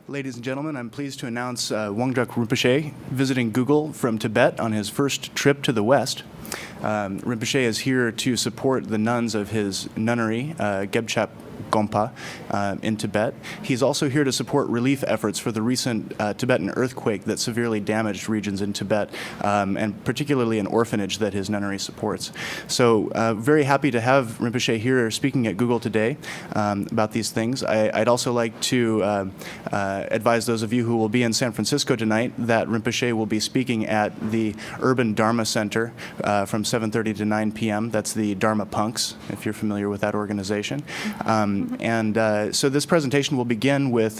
Ladies and gentlemen, I'm pleased to announce Wangdruk Rinpoche visiting Google from Tibet on his first trip to the West. Rinpoche is here to support the nuns of his nunnery, Gebchap Gompa, in Tibet. He's also here to support relief efforts for the recent Tibetan earthquake that severely damaged regions in Tibet, and particularly an orphanage that his nunnery supports. So very happy to have Rinpoche here speaking at Google today about these things. I'd also like to advise those of you who will be in San Francisco tonight that Rinpoche will be speaking at the Urban Dharma Center from 7:30 to 9 p.m. That's the Dharma Punks, if you're familiar with that organization. So this presentation will begin with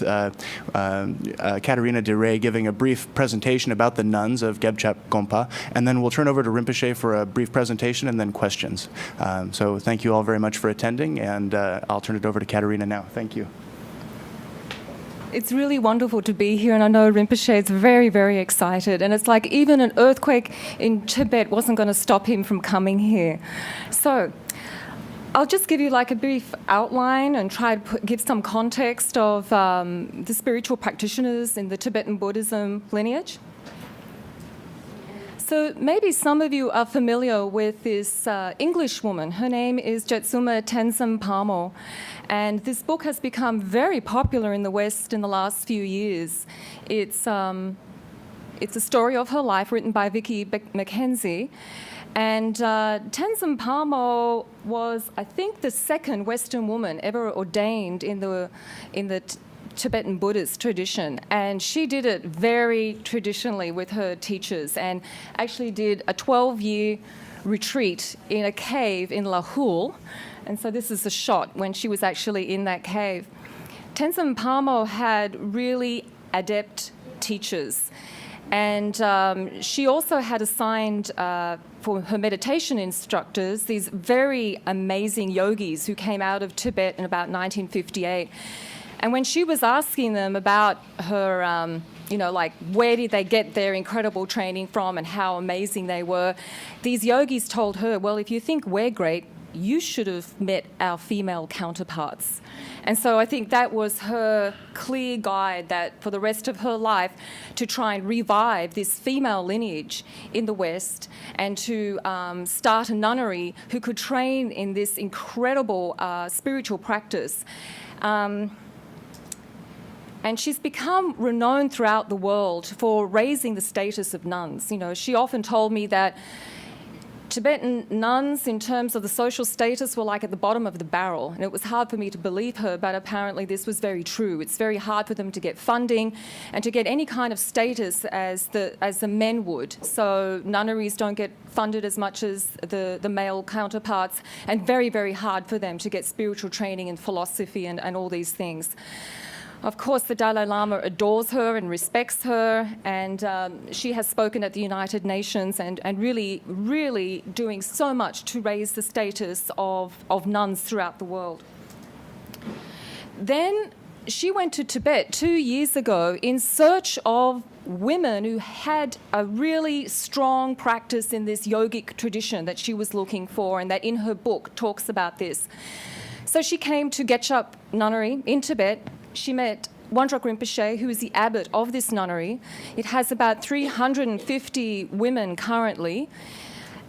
Katerina de Rey giving a brief presentation about the nuns of Gebchap Gompa, and then we'll turn over to Rinpoche for a brief presentation and then questions. So thank you all very much for attending, and I'll turn it over to Katerina now. Thank you. It's really wonderful to be here, and I know Rinpoche is very, very excited. And it's like even an earthquake in Tibet wasn't going to stop him from coming here. So I'll just give you like a brief outline and try to give some context of the spiritual practitioners in the Tibetan Buddhism lineage. So maybe some of you are familiar with this English woman. Her name is Jetsuma Tenzin Palmo. And this book has become very popular in the West in the last few years. It's a story of her life written by Vicky Mackenzie. And Tenzin Palmo was, I think, the second Western woman ever ordained in the Tibetan Buddhist tradition. And she did it very traditionally with her teachers and actually did a 12-year retreat in a cave in Lahul. And so this is a shot when she was actually in that cave. Tenzin Palmo had really adept teachers. And she also had assigned for her meditation instructors these very amazing yogis who came out of Tibet in about 1958. And when she was asking them about her, like where did they get their incredible training from and how amazing they were, these yogis told her, well, if you think we're great, you should have met our female counterparts. And so I think that was her clear guide that for the rest of her life to try and revive this female lineage in the West and to start a nunnery who could train in this incredible spiritual practice. And she's become renowned throughout the world for raising the status of nuns. You know, she often told me that Tibetan nuns, in terms of the social status, were like at the bottom of the barrel. And it was hard for me to believe her, but apparently this was very true. It's very hard for them to get funding and to get any kind of status as the men would. So nunneries don't get funded as much as the male counterparts, and very, very hard for them to get spiritual training in philosophy and all these things. Of course, the Dalai Lama adores her and respects her, and she has spoken at the United Nations and really, really doing so much to raise the status of nuns throughout the world. Then she went to Tibet 2 years ago in search of women who had a really strong practice in this yogic tradition that she was looking for, and that in her book talks about this. So she came to Gebchap Nunnery in Tibet. She met Wangdruk Rinpoche, who is the abbot of this nunnery. It has about 350 women currently.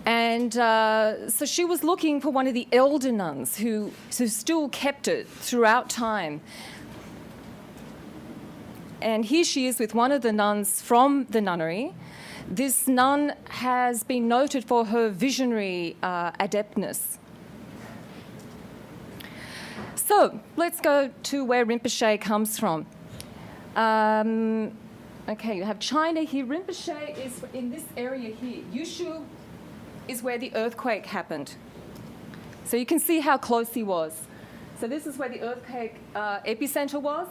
And so she was looking for one of the elder nuns who still kept it throughout time. And here she is with one of the nuns from the nunnery. This nun has been noted for her visionary adeptness. So let's go to where Rinpoche comes from. Okay, you have China here. Rinpoche is in this area here. Yushu is where the earthquake happened. So you can see how close he was. So this is where the earthquake epicenter was.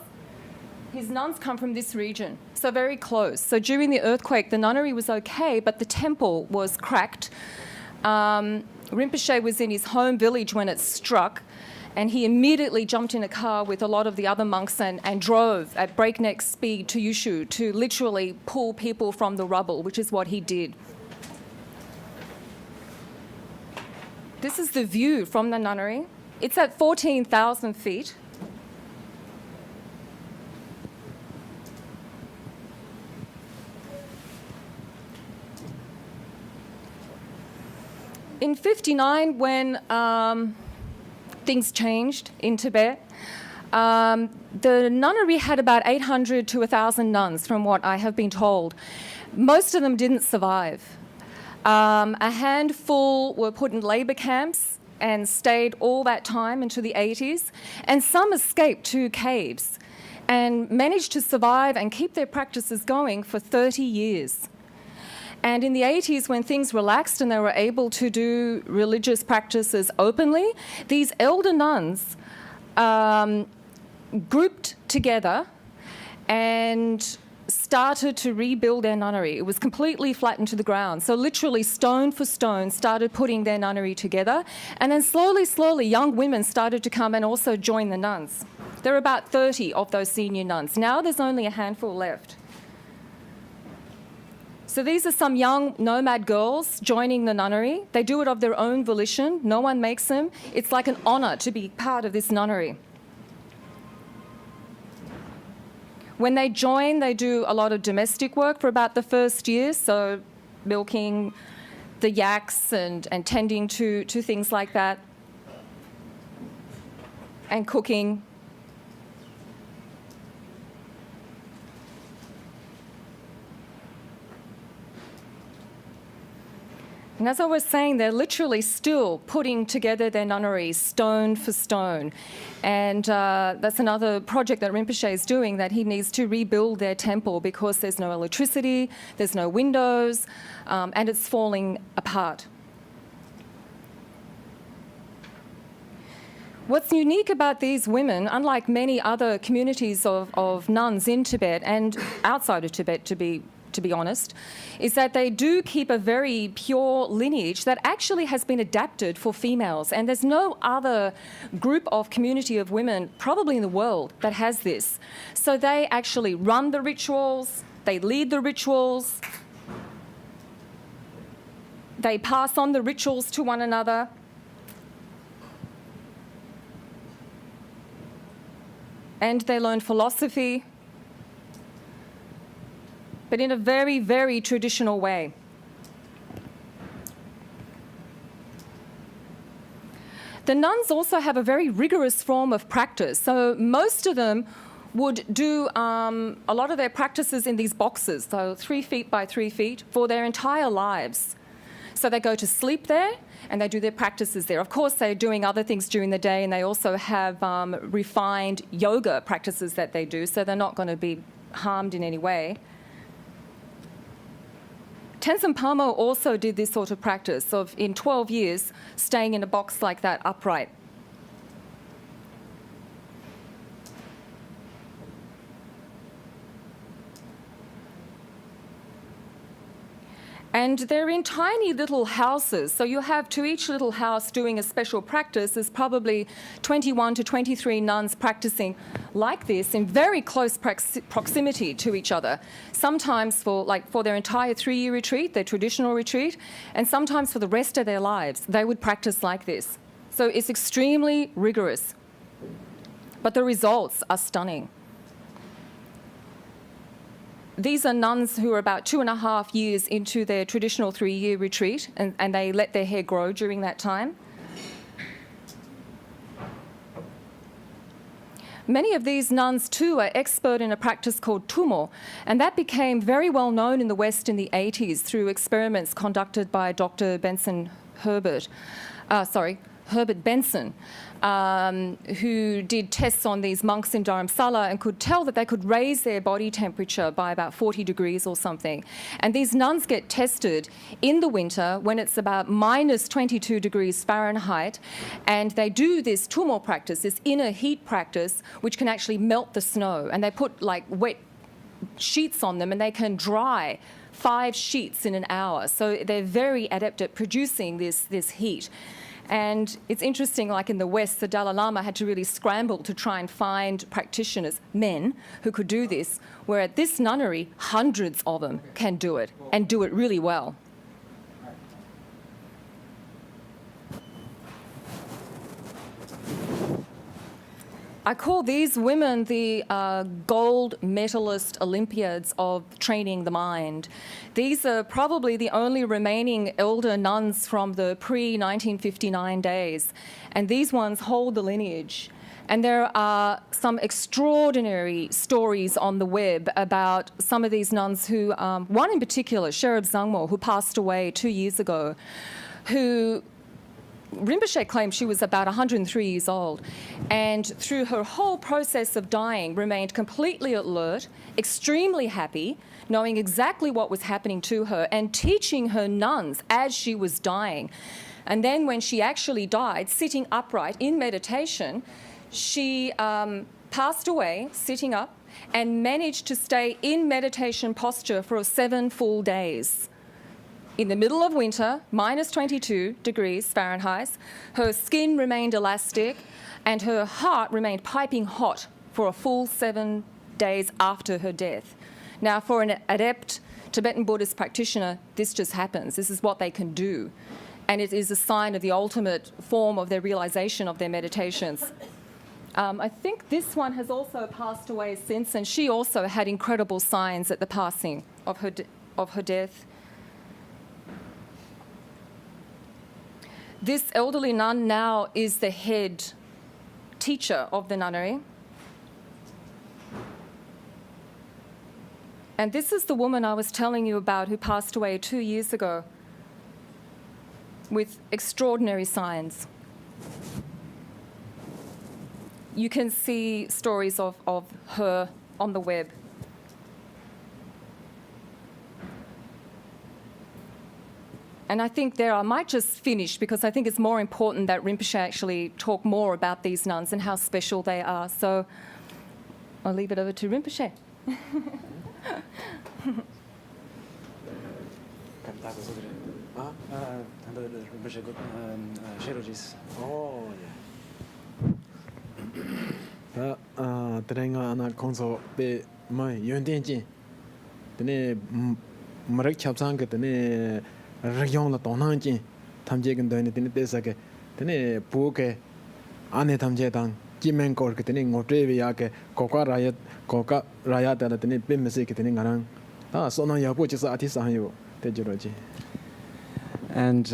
His nuns come from this region, so very close. So during the earthquake, the nunnery was okay, but the temple was cracked. Rinpoche was in his home village when it struck, and he immediately jumped in a car with a lot of the other monks and drove at breakneck speed to Yushu to literally pull people from the rubble, which is what he did. This is the view from the nunnery. It's at 14,000 feet. In 59, when things changed in Tibet, the nunnery had about 800 to 1,000 nuns, from what I have been told. Most of them didn't survive. A handful were put in labour camps and stayed all that time into the 80s, and some escaped to caves and managed to survive and keep their practices going for 30 years. And in the 80s, when things relaxed and they were able to do religious practices openly, these elder nuns grouped together and started to rebuild their nunnery. It was completely flattened to the ground. So literally stone for stone started putting their nunnery together. And then slowly, young women started to come and also join the nuns. There are about 30 of those senior nuns. Now there's only a handful left. So these are some young nomad girls joining the nunnery. They do it of their own volition. No one makes them. It's like an honour to be part of this nunnery. When they join, they do a lot of domestic work for about the first year, so milking the yaks and tending to things like that, and cooking. And as I was saying, they're literally still putting together their nunneries stone for stone. And that's another project that Rinpoche is doing, that he needs to rebuild their temple because there's no electricity, there's no windows, and it's falling apart. What's unique about these women, unlike many other communities of nuns in Tibet and outside of Tibet, to be honest, is that they do keep a very pure lineage that actually has been adapted for females. And there's no other group of community of women, probably in the world, that has this. So they actually run the rituals, they lead the rituals, they pass on the rituals to one another. And they learn philosophy, but in a very, very traditional way. The nuns also have a very rigorous form of practice. So most of them would do a lot of their practices in these boxes, so 3 feet by 3 feet, for their entire lives. So they go to sleep there and they do their practices there. Of course, they're doing other things during the day, and they also have refined yoga practices that they do, so they're not going to be harmed in any way. Tenzin Palmo also did this sort of practice of, in 12 years, staying in a box like that upright. And they're in tiny little houses. So you have to each little house doing a special practice. There's probably 21 to 23 nuns practicing like this in very close proximity to each other. Sometimes for their entire 3-year retreat, their traditional retreat, and sometimes for the rest of their lives, they would practice like this. So it's extremely rigorous. But the results are stunning. These are nuns who are about 2.5 years into their traditional 3-year retreat, and they let their hair grow during that time. Many of these nuns, too, are expert in a practice called tumo, and that became very well known in the West in the 80s through experiments conducted by Dr. Herbert Benson, who did tests on these monks in Dharamsala and could tell that they could raise their body temperature by about 40 degrees or something. And these nuns get tested in the winter when it's about minus 22 degrees Fahrenheit, and they do this tumo practice, this inner heat practice, which can actually melt the snow. And they put like wet sheets on them, and they can dry 5 sheets in an hour. So they're very adept at producing this heat. And it's interesting, like in the West, the Dalai Lama had to really scramble to try and find practitioners, men, who could do this, where at this nunnery, hundreds of them can do it, and do it really well. I call these women the gold medalist Olympiads of training the mind. These are probably the only remaining elder nuns from the pre-1959 days, and these ones hold the lineage. And there are some extraordinary stories on the web about some of these nuns who, one in particular, Sherab Zangmo, who passed away 2 years ago, who Rinpoche claimed she was about 103 years old, and through her whole process of dying remained completely alert, extremely happy, knowing exactly what was happening to her, and teaching her nuns as she was dying. And then when she actually died, sitting upright in meditation, she passed away sitting up and managed to stay in meditation posture for 7 full days. In the middle of winter, minus 22 degrees Fahrenheit, her skin remained elastic and her heart remained piping hot for a full 7 days after her death. Now, for an adept Tibetan Buddhist practitioner, this just happens. This is what they can do. And it is a sign of the ultimate form of their realization of their meditations. I think this one has also passed away since, and she also had incredible signs at the passing of her death. This elderly nun now is the head teacher of the nunnery. And this is the woman I was telling you about who passed away 2 years ago with extraordinary signs. You can see stories of her on the web. And I think there, I might just finish because I think it's more important that Rinpoche actually talk more about these nuns and how special they are. So I'll leave it over to Rinpoche. Terenga ana konso be mai yönden jin tene marak chapsang ke tene ragyong la tonang jin tamje gen dane tene tesa ke tene pu ke ane tamje dang jimen kor ke tene ngotre be ya ke koka raya da tene be mese ke tene ngarang ta sona ya po chisa ati sa yo te jiro ji. And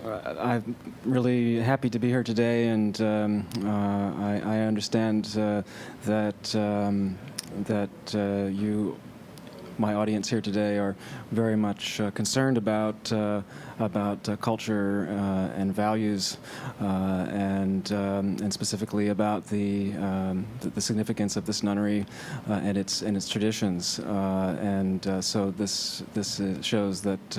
I'm really happy to be here today, and I understand that you, my audience here today, are very much concerned about culture and values, and specifically about the significance of this nunnery and its traditions. So this shows that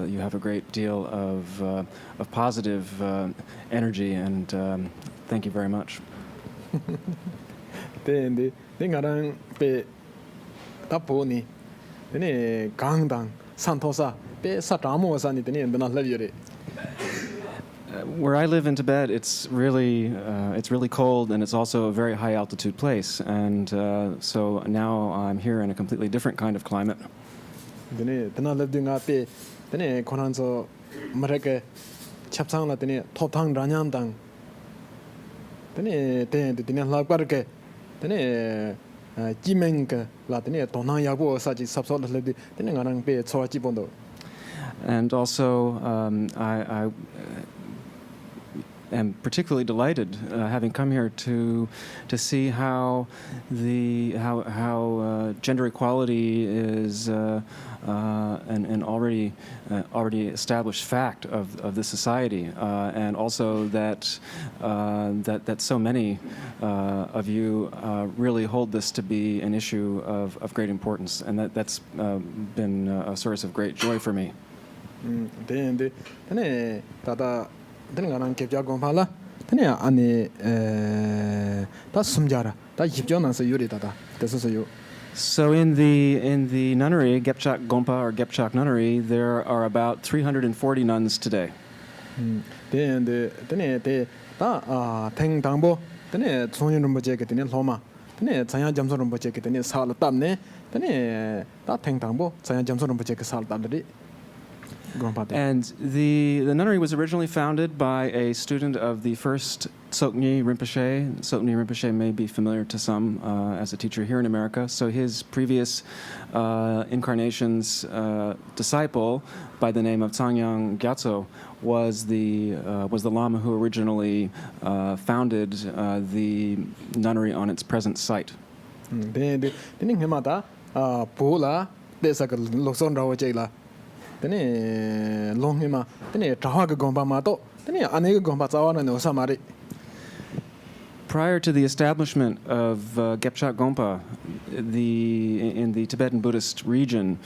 you have a great deal of positive energy, and thank you very much. Taponi tene gangdang santosa be satamo sa ni tene ndana lavyore. Where I live in Tibet, it's really cold, and it's also a very high altitude place, and so now I'm here in a completely different kind of climate. Tene tana lavdinga pe tene konanso marake chapsang la tene thotang ranyam dang tene tene lagbarke tene jimenka la tene tonang yabo saji sapso la ledi tene ngarang pe choachi bondo. And also, I am particularly delighted, having come here, to see how gender equality is an already established fact of this society, and also that so many of you really hold this to be an issue of great importance, and that's been a source of great joy for me. Tene tata tene ngarang kepja gompala tene ane ta sumjara ta yipjo nan se yuri tata teso se yo. So in the nunnery, Gepchak Gompa or Gepchak nunnery, there are about 340 nuns today. Tene te ta teng tangbo tene chonyin rumboje ke tene loma tene chanya jamso rumboje ke tene sal tamne tene ta teng tangbo chanya jamso rumboje ke sal tamde. And the nunnery was originally founded by a student of the first Tsoknyi Rinpoche. Tsoknyi Rinpoche may be familiar to some as a teacher here in America. So his previous incarnation's disciple by the name of Tsangyang Gyatso was the Lama who originally founded the nunnery on its present site. Then himata pula desaka lokson rawo chela. Then long hima then trahaga gomba mato then anega gomba tsawana no samari. Prior to the establishment of Gepchak Gompa, in the Tibetan Buddhist region,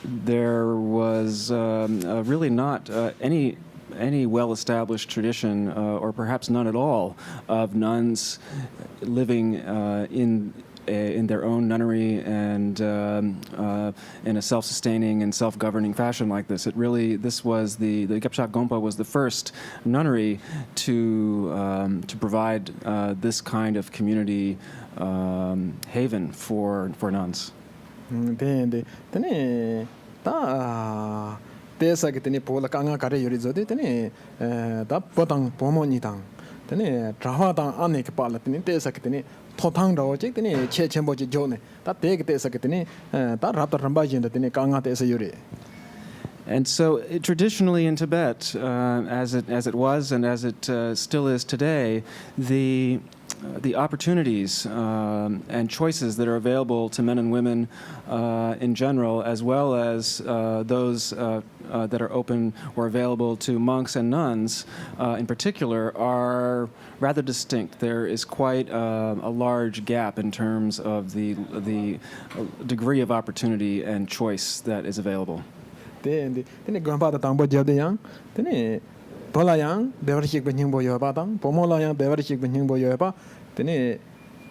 there was really not any well-established tradition, or perhaps none at all, of nuns living in their own nunnery and in a self-sustaining and self-governing fashion like this. The Gepchak Gompa was the first nunnery to provide this kind of community haven for nuns. Then desa ke tene pola kanga kare yori zode tene da potang pomoni tang tene trawa tang ane ke pala tene desa ke tene thotang rawo che tene che chembo che jone da te ke desa ke tene da rap ramba jin da tene kanga desa yori. And so, traditionally in Tibet, as it was and as it still is today, the opportunities and choices that are available to men and women in general, as well as those that are open or available to monks and nuns in particular, are rather distinct. There is quite a large gap in terms of the degree of opportunity and choice that is available. Then grandpa da tang bo jab de yang tene pola yang bever chik ben bo yo ba tang pomola yang bever chik ben bo yo ba tene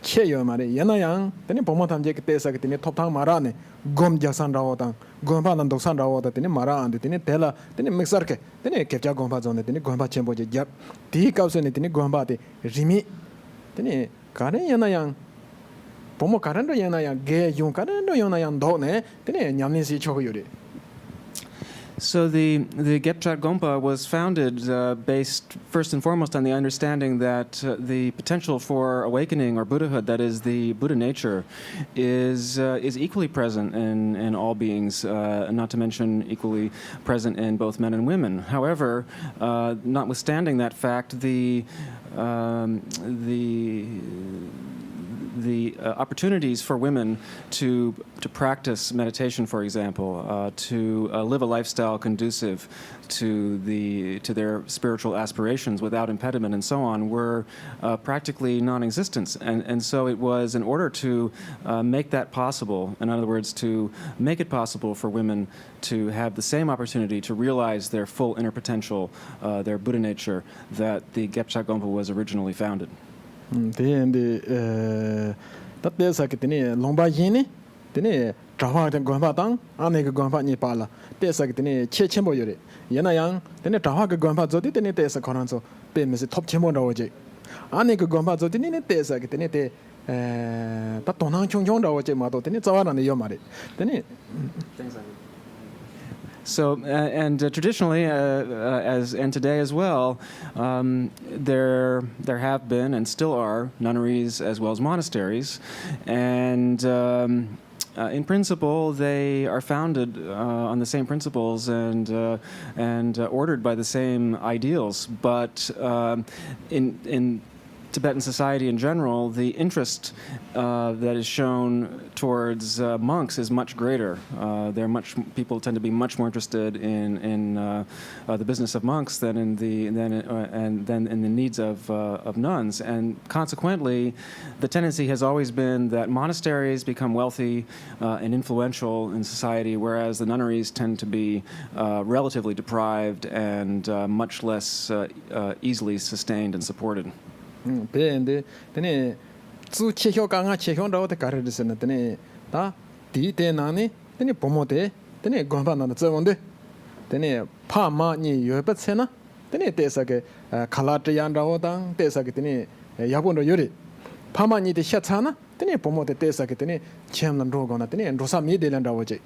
che yo mare yana yang tene pomo tam je ke te sa ke tene thop thang mara ne gom ja san rawo tang gom ba nan dok san rawo da tene mara ande tene tela tene mixer ke tene kepcha gom ba zone tene gom ba chen bo je jab di kaw se ne tene gom ba de rimi tene karen yana yang pomo karen do yana yang ge yung karen do yana yang do ne tene nyam ni si chok yori. So the Gepchak Gompa was founded based first and foremost on the understanding that the potential for awakening or Buddhahood, that is the Buddha nature, is equally present in all beings, not to mention equally present in both men and women. However, notwithstanding that fact, the opportunities for women to practice meditation, for example, to live a lifestyle conducive to their spiritual aspirations without impediment and so on, were practically non-existent. And so it was in order to make that possible, in other words, to make it possible for women to have the same opportunity to realize their full inner potential, their Buddha nature, that the Gepchak Gompa was originally founded. That there's like the Lomba Yini, the Traha Gomba Tang, Anega Gomba Nipala, there's like the Chechembo Yuri, Yanayang, then the Traha Gomba Zodi, then it is a Coranzo, Bemis, top Chemo Doji. Anega Gomba Zodi, there's like the Tatonan Chung Doji Mato, then it's all on the Yomari. Then it. So, traditionally, and today as well, there have been and still are nunneries as well as monasteries, and in principle, they are founded on the same principles and ordered by the same ideals. But in Tibetan society in general, the interest that is shown towards monks is much greater. People tend to be much more interested in the business of monks than in the needs of nuns, and consequently, the tendency has always been that monasteries become wealthy and influential in society, whereas the nunneries tend to be relatively deprived and much less easily sustained and supported. Then two Chehyo Kanga Chehyon Rao the Carriers and the Da Di De Nani, then a Pomote, then a Gomba on the Zevonde, then a Pama Ni Yobatsena, then it is like a Kalatrian Raodan, Tesakitini, Yabundo Yuri. Pama Ni the Shatsana, then a Pomote Tesakitini, Chamlan Rogon, and Rosa Midelan Rawaji.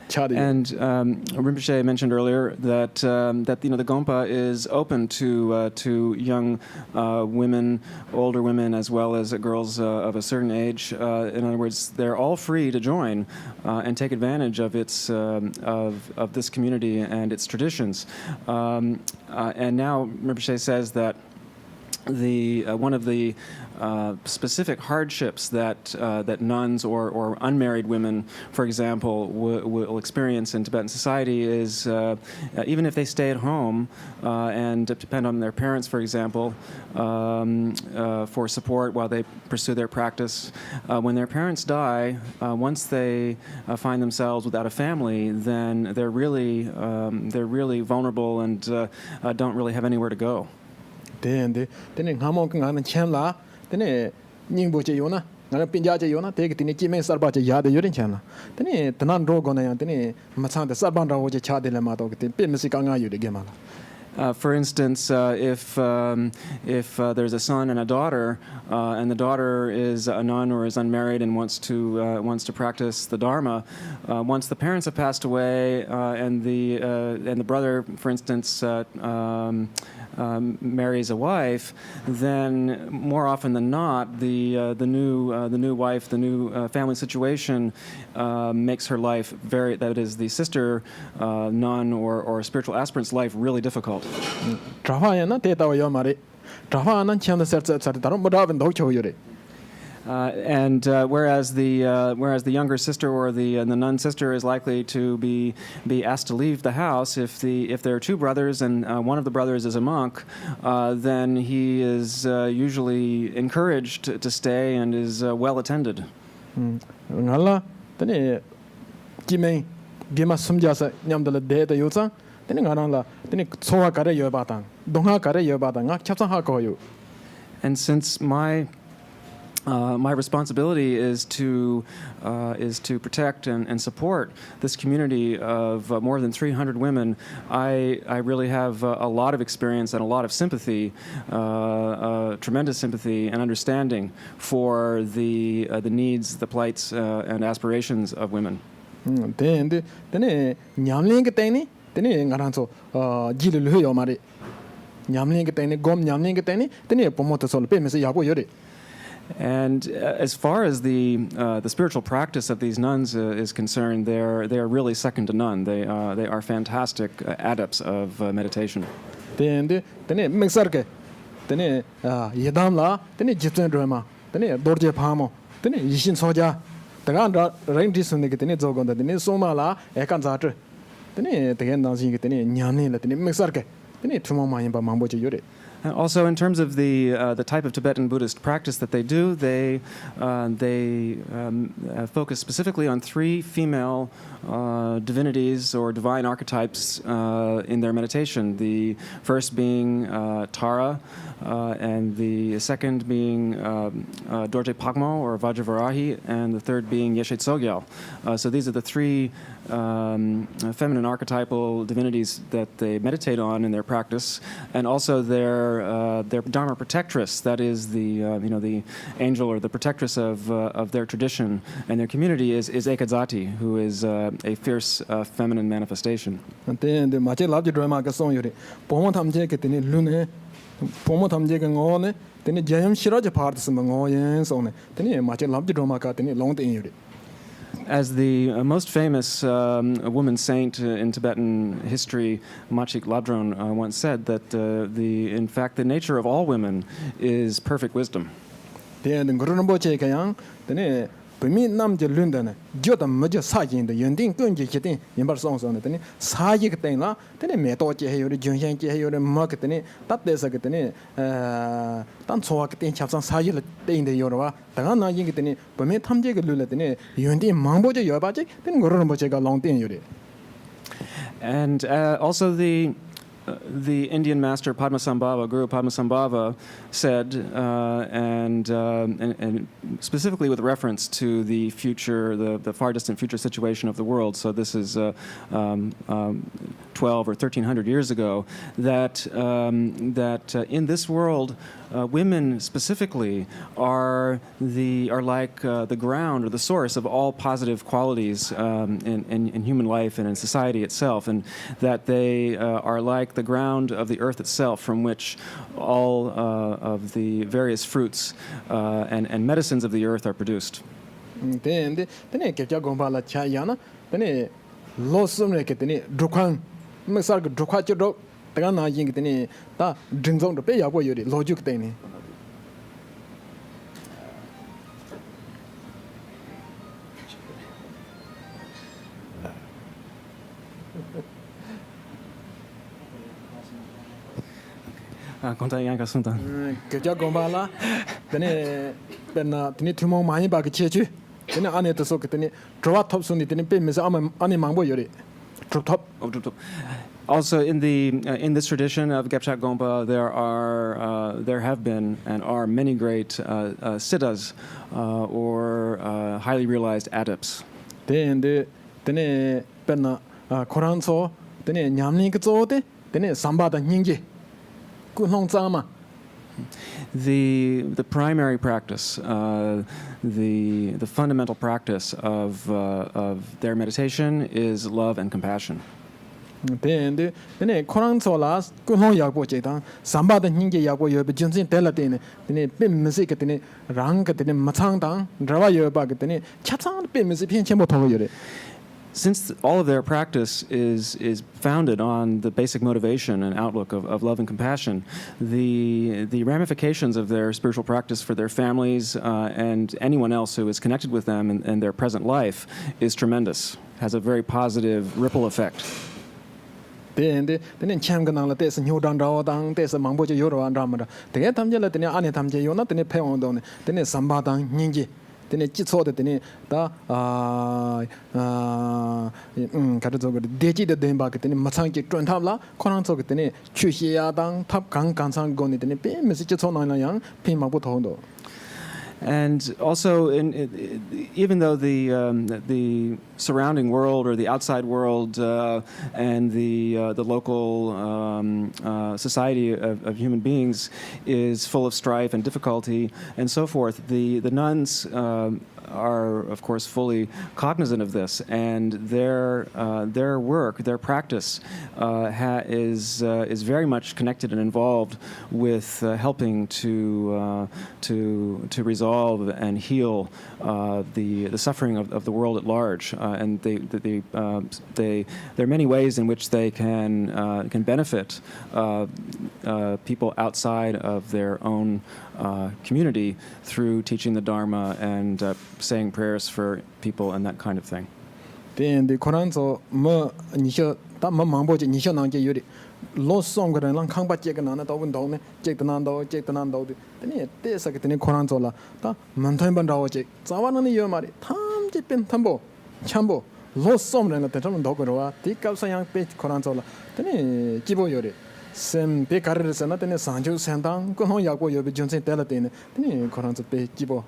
차대. And Rinpoche mentioned earlier that that the Gompa is open to young women, older women, as well as girls of a certain age. In other words, they're all free to join and take advantage of its of this community and its traditions. And now Rinpoche says that one of the specific hardships that nuns or unmarried women, for example, will experience in Tibetan society is even if they stay at home and depend on their parents, for example, for support while they pursue their practice. When their parents die, once they find themselves without a family, then they're really vulnerable and don't really have anywhere to go. 근데 가면 가는 챈라 근데 닝보제 요나 나는 빈자제 요나 되게 되네 지메 살바제 야데 요린 챈라 근데 드난 로고나야 근데 마찬데 살반라오제 차데레 마도 그때 빈미시 강가 요리게 말라 For instance, if there's a son and a daughter, and the daughter is a nun or is unmarried and wants to practice the Dharma, once the parents have passed away, and the brother, for instance, marries a wife, then more often than not, the new wife, the new family situation makes her life that is the sister nun or spiritual aspirant's life really difficult. 드라파야나 데이터와 요마리 드라파는 챈데 서서 다른 뭐라면 도초 요리 And whereas the younger sister or the nun sister is likely to be asked to leave the house, if there are two brothers and one of the brothers is a monk, then he is usually encouraged to stay and is well attended. ngala tene kimei gema sumjasa nyamdala de yosa tene ngarangla tene sowa kare yobata donga kare yobata nga chapsa ha ko yo. And since my responsibility is to protect and support this community of more than 300 women, I really have a lot of experience and a lot of sympathy, tremendous sympathy and understanding for the needs, the plights, and aspirations of women. Tene nyamling ke tene ngaranso jilu yo mari nyamling ke tene gom nyamling ke tene pomoto sol pe mese yabo yore. And as far as the spiritual practice of these nuns is concerned, they are really second to none. They are fantastic adepts of meditation. Tene mixarke tene yedamla tene jitsen drama tene dorje phamo tene yishin soja daga rain disune ke tene zogonda tene somala ekan zatre tene tegen dancing ke tene nyamne la tene mixarke tene thumo mayimba mamboje yore. And also, in terms of the type of Tibetan Buddhist practice that they do, they focus specifically on three female divinities or divine archetypes in their meditation. The first being Tara, and the second being Dorje Pagmo or Vajravarahi, and the third being Yeshe Tsogyal. So these are the three feminine archetypal divinities that they meditate on in their practice, and also their Dharma protectress, that is the angel or the protectress of their tradition and their community is Ekadzati, who is a fierce feminine manifestation. Tene mache labje drama ka song yore pomo thamje ke tene lune pomo thamje ke ngone tene jayam shiraje bhartas ma ngoyen sone tene mache labje drama ka tene long ten yore. As the most famous woman saint in Tibetan history, Machik Labdron, once said that in fact the nature of all women is perfect wisdom. Tene ngorombo che kayang tene pemi namje lundane joda maje sajin de yending kunje chete yimbar song song tene saji ke tene tene me to che yore jungyan che yore ma ke tene tat de sa ke tene tan chowa ke tene chapsan saji le tene de yore wa daga na yin ke tene pemi thamje ke lule tene yending mangbo je yoba je tene ngorombo che ga long ten yore. And also the the Indian master Padmasambhava, Guru Padmasambhava, said, and specifically with reference to the future, the far distant future situation of the world. So this is 12 or 1300 years ago. That in this world, women specifically are like the ground or the source of all positive qualities in human life and in society itself, and that they are like the ground of the earth itself, from which all of the various fruits and medicines of the earth are produced. Then kepja gomba la cha yana then losum ne ketini drukhan mesar drukha chdo taga na yin ketini ta dringzong de pe ya go yori lojuk teni Konta yang ka sunta. kepja gomba la then penna tini thumong mani ba ke chechu then ane to so ketini drwa thop suni tini pe mesa ane mangbo yori trup thop. Also, in this tradition of Gepchak Gompa, there have been and are many great siddhas or highly realized adepts. Then penna koran so then nyamni ke zo de then samba da nyingje ku long zama. The primary practice, the fundamental practice of their meditation is love and compassion. Then koran so la ku long ya bo je da samba da nyingje ya bo yo be jinsin tela de then pim mesi ke then rang ke then machang dang drawa yo ba ke then chapsang pim mesi pien chen bo tho yo de. Since all of their practice is founded on the basic motivation and outlook of love and compassion, the ramifications of their spiritual practice for their families and anyone else who is connected with them in their present life is tremendous, has a very positive ripple effect. Then cham ga nang la des nyu dang dao dang des mang bo je yo ro an ram da de tam je la de ane tam je yo na de pe won dong de samba dang ning ji de ji cho de da ka de zo ge de ji de den ba ge de ma chang ji zhuan tam la kong zo ge de chu xie ya dang tap gang gang sang go ni de pe me si ji cho na yang pin ma bu tong do. And also, even though the surrounding world or the outside world and the local society of human beings is full of strife and difficulty and so forth, the nuns are, of course, fully cognizant of this, and their work, their practice, is very much connected and involved with helping to resolve and heal the suffering of the world at large, and there are many ways in which they can benefit people outside of their own community through teaching the Dharma and saying prayers for people and that kind of thing. Then the Quran so mo ni sho ta mo mang bo je ni sho nang je yuri lo song ga lang khang ba je ga na da wen dong ne je da nan do de ni te sa ke ni Quran so la ta man thai ban da wo je za wa na ni yo ma ri tham je pen tham bo cham bo lo som ne na te tham do ko wa ti ka sa yang pe Quran so la te ni ji bo yuri sem pe kar re sa na te ni sang ju san dang ko hong ya ko yo be jun se te la te ni Quran so pe ji bo.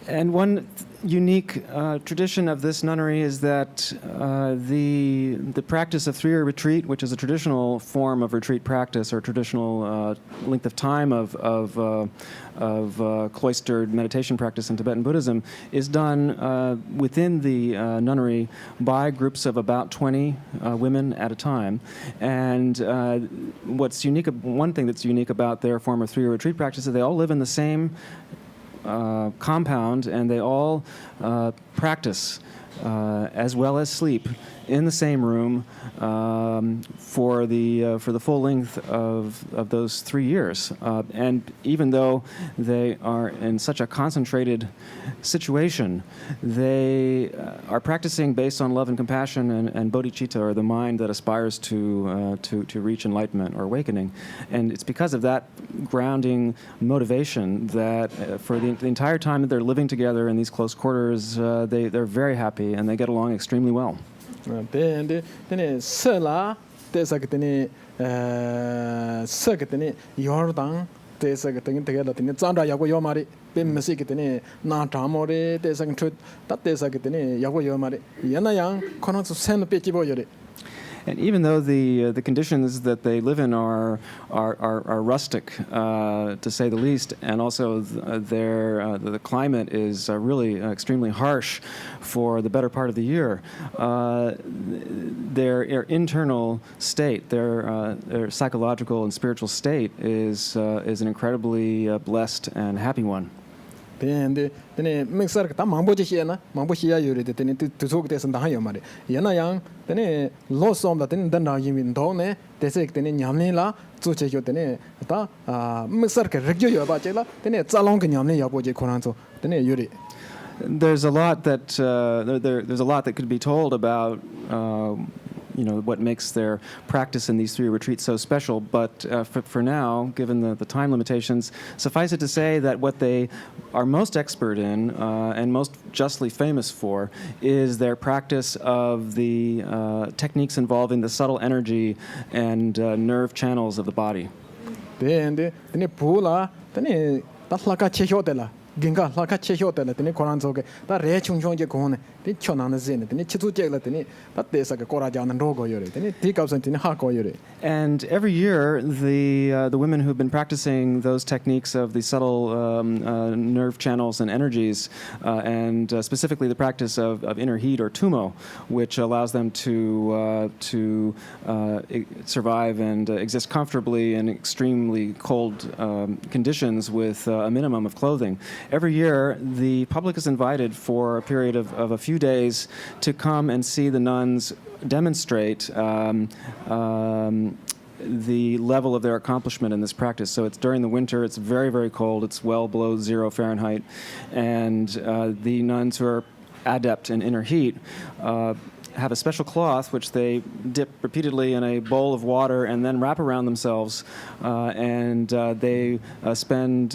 And one unique tradition of this nunnery is that the practice of three-year retreat, which is a traditional form of retreat practice or traditional length of time of cloistered meditation practice in Tibetan Buddhism, is done within the nunnery by groups of about 20 women at a time. And one thing that's unique about their form of three-year retreat practice is they all live in the same compound, and they all practice as well as sleep in the same room for the full length of those 3 years. And even though they are in such a concentrated situation, they are practicing based on love and compassion and bodhicitta, or the mind that aspires to reach enlightenment or awakening. And it's because of that grounding motivation that for the entire time that they're living together in these close quarters, they're very happy and they get along extremely well. Then sela te sa ke ni 석 때문에 요르단 대서 같은 데가 때문에 잔다 야고 요 말이 뱀메시 때문에 나 담어레 대서 다 대서 때문에 야고 요 말이 얘나양 코너스 샘 빼지 보여래. And even though the conditions that they live in are rustic, to say the least, and also the climate is really extremely harsh for the better part of the year, their internal state, their psychological and spiritual state is an incredibly blessed and happy one. 근데 믹서가 다 망보지시야나 망보시야 요리데 되네 두속 대선 다 하요 말이 얘나양 되네 로솜다 되네 단나 이민 도네 대색 되네 냠네라 조체교 되네 다 믹서가 렉ጆ요 바체라 되네 짜롱 그 냠네 야보지 코란소 되네 요리 There's a lot that there's a lot that could be told about what makes their practice in these 3 retreats so special. But for now, given the time limitations, suffice it to say that what they are most expert in and most justly famous for is their practice of the techniques involving the subtle energy and nerve channels of the body. 근데 되네 부라 되네 다라카 체효텔라 ginga laka cheho tele tene koran zoge ta re chung chung je gone ti chona na zene tene chitu je la tene ta te sa ke kora ja na rogo yore tene ti ka san tene ha ko yore. And every year the women who've been practicing those techniques of the subtle nerve channels and energies and specifically the practice of inner heat or tumo, which allows them to survive and exist comfortably in extremely cold conditions with a minimum of clothing. Every year, the public is invited for a period of a few days to come and see the nuns demonstrate the level of their accomplishment in this practice. So it's during the winter, it's very, very cold, it's well below 0 Fahrenheit, and the nuns who are adept in inner heat have a special cloth which they dip repeatedly in a bowl of water and then wrap around themselves, and they spend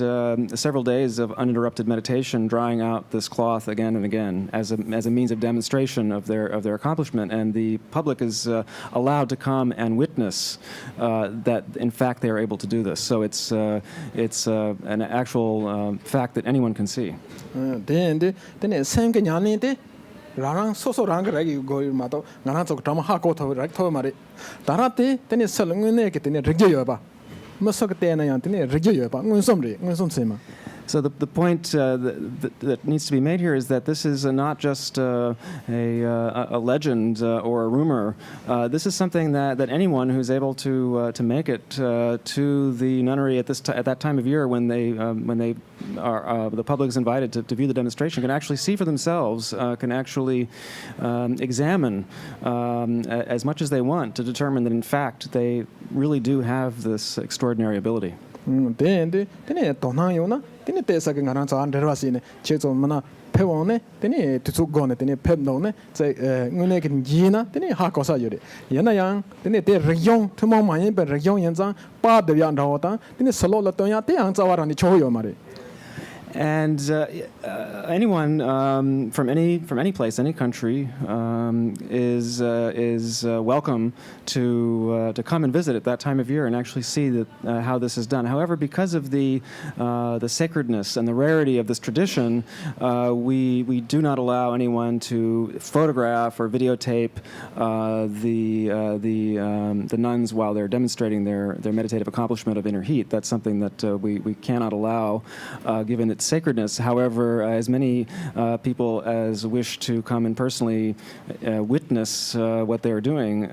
several days of uninterrupted meditation drying out this cloth again and again as a means of demonstration of their accomplishment. And the public is allowed to come and witness that in fact they are able to do this. So it's an actual fact that anyone can see. 라랑 소소랑 그래기 고일마도 나나 저 드라마 하고 더 렉터 말이 다라테 테니 설응네 게테니 렉겨요 봐 뭐서 때는 양테니 렉겨요 봐 응솜 세마. So the point that needs to be made here is that this is not just a legend or a rumor. This is something that anyone who's able to make it to the nunnery at that time of year when they are the public is invited to view the demonstration can actually see for themselves, can actually examine as much as they want to determine that in fact they really do have this extraordinary ability. 근데 도나요나 근데 대사가 가는 저 안데라시네 제조 뭐나 배워네 근데 두속고네 근데 팹노네 제 응네긴 지나 근데 하고사 요래 얘나양 근데 대 region 투마마인 베 region 연장 빠데야 나오다 근데 설로라 또야 대양 자와라니 초요 말이. And anyone from any place, any country, is welcome to come and visit at that time of year and actually see how this is done. However, because of the sacredness and the rarity of this tradition, we do not allow anyone to photograph or videotape the nuns while they're demonstrating their meditative accomplishment of inner heat. That's something that we cannot allow, given its sacredness. However, as many people as wish to come and personally witness what they are doing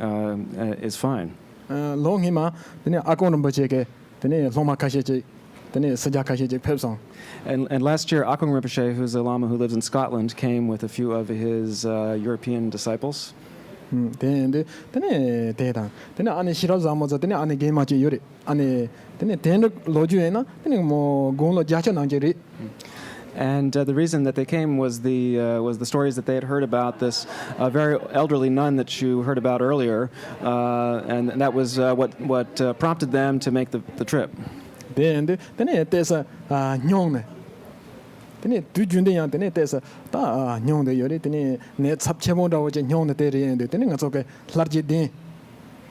is fine. 롱히마 드네 아고는 버제게 드네 로마 카셰제 드네 서자 카셰제 펩송. And last year, Akong Rinpoche, who's a Lama who lives in Scotland, came with a few of his European disciples. 근데 드네 대단 드네 안에 싫어서 아무저 드네 안에 게임하지 요리 안에 드네 대는 로주에나 드네 뭐 공로 자체 난제리. And the reason that they came was the stories that they had heard about this very elderly nun that you heard about earlier, and that was what prompted them to make the trip. 근데 드네 때서 뇽네 드네 두준데야 드네 때서 다 뇽데 요리 드네 내 잡체모다고 제 뇽데 데리는데 드네 가서게 라르지데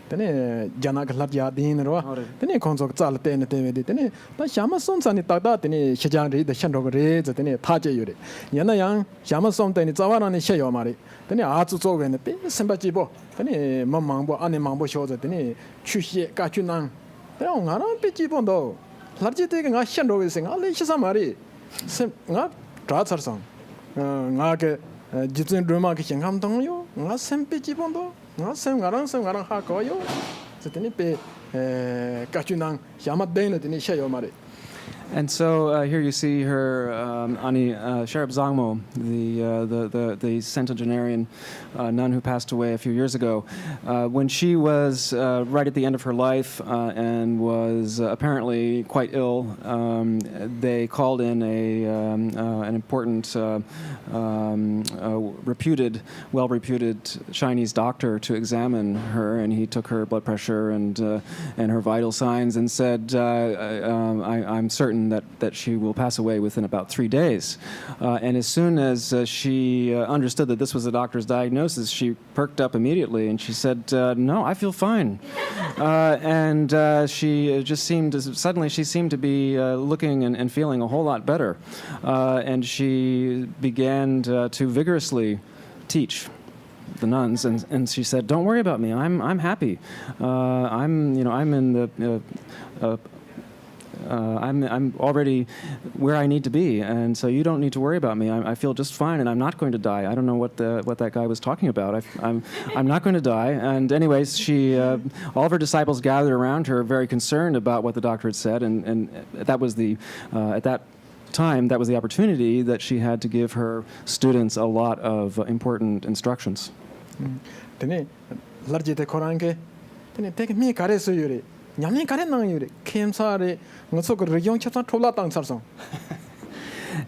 tene jana ka lat ya din ro tene konzo zal te ne te tene ta shama som san ni ta da tene shajang ri de shan ro re za tene ta je yure yana yang shama som te ni zawa na ni she yo ma ri tene a zu zo ge ne te sem ba ji bo tene ma mang bo ane mang bo sho za tene chu xie ga chu nang tene nga ra pe ji bo do lar ji te nga shan ro ge se nga le shi sa ma ri sem nga tra char sang nga ke ji zhen ru ma ke xian kam dong yo nga sem pe ji bo do nga sem nga rang ha ko yo so tene pe ga chu nang xiama de ne tene she yo ma ri. And so here you see her, Ani Sherab Zangmo, the centenarian nun who passed away a few years ago. When she was right at the end of her life and was apparently quite ill, they called in an important, well-reputed Chinese doctor to examine her, and he took her blood pressure and her vital signs and said, I'm certain that she will pass away within about 3 days. And as soon as she understood that this was the doctor's diagnosis, she perked up immediately and she said, no, I feel fine. And she just suddenly she seemed to be looking and feeling a whole lot better. And she began to vigorously teach the nuns, and she said, "Don't worry about me. I'm happy. I'm in the." I'm already where I need to be, and so you don't need to worry about me. I feel just fine, and I'm not going to die. I don't know what that guy was talking about. I'm not going to die. And anyways, all of her disciples gathered around her, very concerned about what the doctor had said, and that was at that time, that was the opportunity that she had to give her students a lot of important instructions.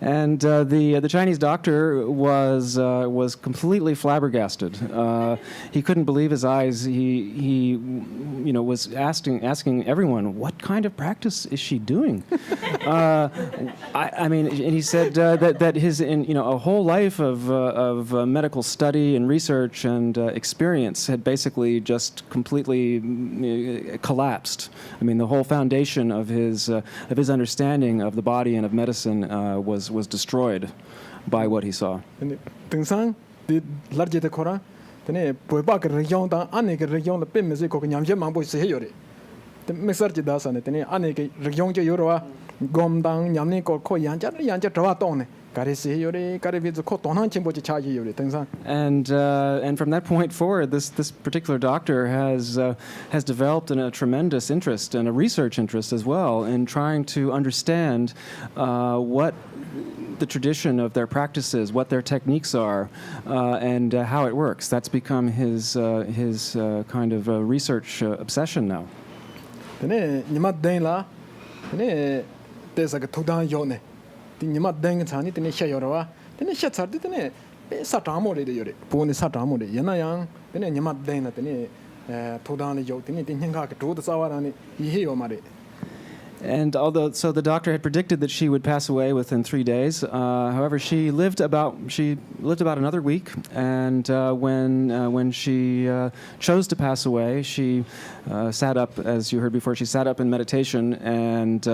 And the Chinese doctor was completely flabbergasted. He couldn't believe his eyes. He was asking everyone, what kind of practice is she doing? I mean, and he said that his a whole life of medical study and research and experience had basically just completely collapsed. I mean, the whole foundation of his understanding of the body and of medicine was destroyed by what he saw. And from that point forward, this particular doctor has developed a tremendous interest and a research interest as well in trying to understand what the tradition of their practices, what their techniques are, and how it works. That's become his kind of research obsession now. And so the doctor had predicted that she would pass away within 3 days. However, she lived about another week, and when she chose to pass away, she sat up, as you heard before. She sat up in meditation, and